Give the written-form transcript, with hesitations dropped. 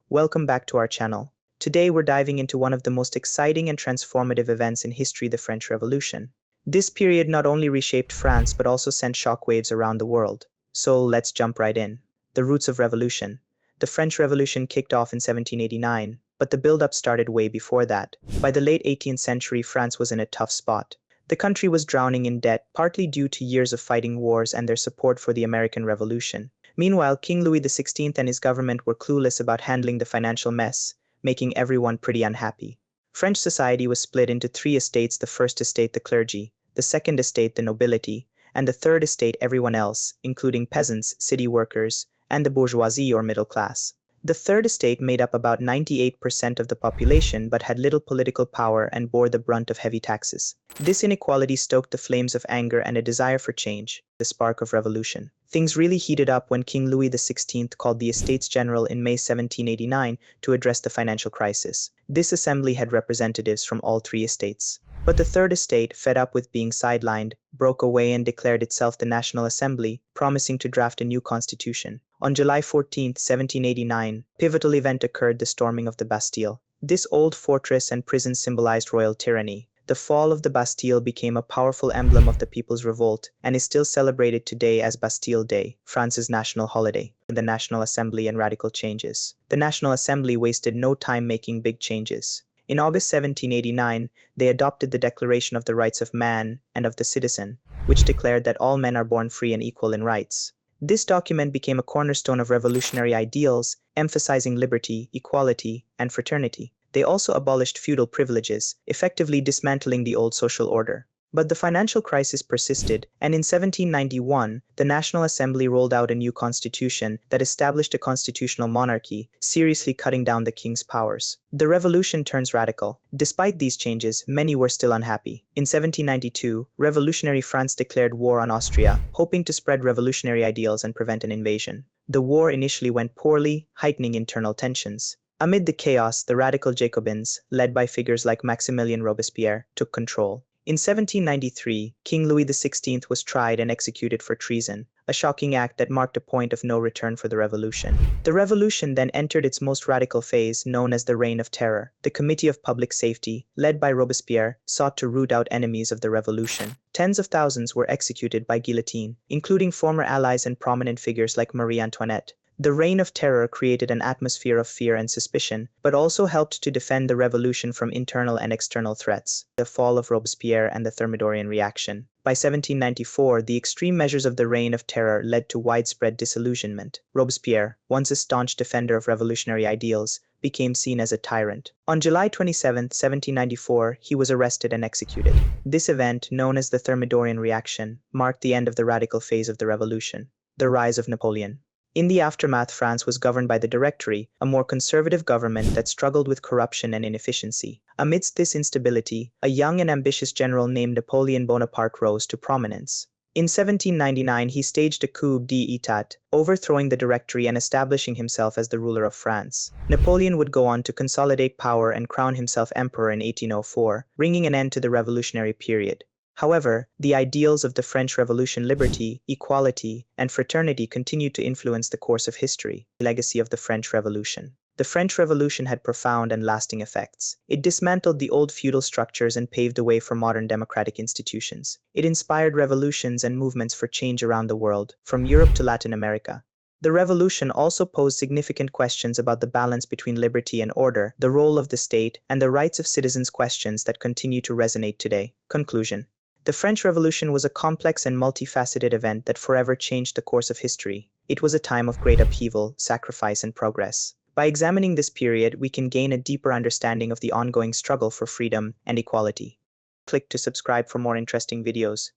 Welcome back to our channel. Today we're diving into one of the most exciting and transformative events in history, the French Revolution. This period not only reshaped France but also sent shockwaves around the world. So let's jump right in. The roots of revolution. The French Revolution kicked off in 1789, but the build-up started way before that. By the late 18th century, France was in a tough spot. The country was drowning in debt, partly due to years of fighting wars and their support for the American Revolution. Meanwhile, King Louis XVI and his government were clueless about handling the financial mess, making everyone pretty unhappy. French society was split into three estates: the first estate, the clergy; the second estate, the nobility; and the third estate, everyone else, including peasants, city workers, and the bourgeoisie or middle class. The third estate made up about 98% of the population but had little political power and bore the brunt of heavy taxes. This inequality stoked the flames of anger and a desire for change, the spark of revolution. Things really heated up when King Louis XVI called the Estates General in May 1789 to address the financial crisis. This assembly had representatives from all three estates. But the third estate, fed up with being sidelined, broke away and declared itself the National Assembly, promising to draft a new constitution. On July 14, 1789, pivotal event occurred: the storming of the Bastille. This old fortress and prison symbolized royal tyranny. The fall of the Bastille became a powerful emblem of the people's revolt and is still celebrated today as Bastille Day, France's national holiday. The National Assembly and radical changes. The National Assembly wasted no time making big changes. In August 1789, they adopted the Declaration of the Rights of Man and of the Citizen, which declared that all men are born free and equal in rights. This document became a cornerstone of revolutionary ideals, emphasizing liberty, equality, and fraternity. They also abolished feudal privileges, effectively dismantling the old social order. But the financial crisis persisted, and in 1791, the National Assembly rolled out a new constitution that established a constitutional monarchy, seriously cutting down the king's powers. The revolution turns radical. Despite these changes, many were still unhappy. In 1792, revolutionary France declared war on Austria, hoping to spread revolutionary ideals and prevent an invasion. The war initially went poorly, heightening internal tensions. Amid the chaos, the radical Jacobins, led by figures like Maximilien Robespierre, took control. In 1793, King Louis XVI was tried and executed for treason, a shocking act that marked a point of no return for the revolution. The revolution then entered its most radical phase, known as the Reign of Terror. The Committee of Public Safety, led by Robespierre, sought to root out enemies of the revolution. Tens of thousands were executed by guillotine, including former allies and prominent figures like Marie Antoinette. The Reign of Terror created an atmosphere of fear and suspicion, but also helped to defend the revolution from internal and external threats. The fall of Robespierre and the Thermidorian reaction. By 1794, the extreme measures of the Reign of Terror led to widespread disillusionment. Robespierre, once a staunch defender of revolutionary ideals, became seen as a tyrant. On July 27, 1794, he was arrested and executed. This event, known as the Thermidorian reaction, marked the end of the radical phase of the revolution. The rise of Napoleon. In the aftermath, France was governed by the Directory, a more conservative government that struggled with corruption and inefficiency. Amidst this instability, a young and ambitious general named Napoleon Bonaparte rose to prominence. In 1799, he staged a coup d'état, overthrowing the Directory and establishing himself as the ruler of France. Napoleon would go on to consolidate power and crown himself emperor in 1804, bringing an end to the revolutionary period. However, the ideals of the French Revolution, liberty, equality, and fraternity, continued to influence the course of history. Legacy of the French Revolution. The French Revolution had profound and lasting effects. It dismantled the old feudal structures and paved the way for modern democratic institutions. It inspired revolutions and movements for change around the world, from Europe to Latin America. The revolution also posed significant questions about the balance between liberty and order, the role of the state, and the rights of citizens, questions that continue to resonate today. Conclusion. The French Revolution was a complex and multifaceted event that forever changed the course of history. It was a time of great upheaval, sacrifice, and progress. By examining this period, we can gain a deeper understanding of the ongoing struggle for freedom and equality. Click to subscribe for more interesting videos.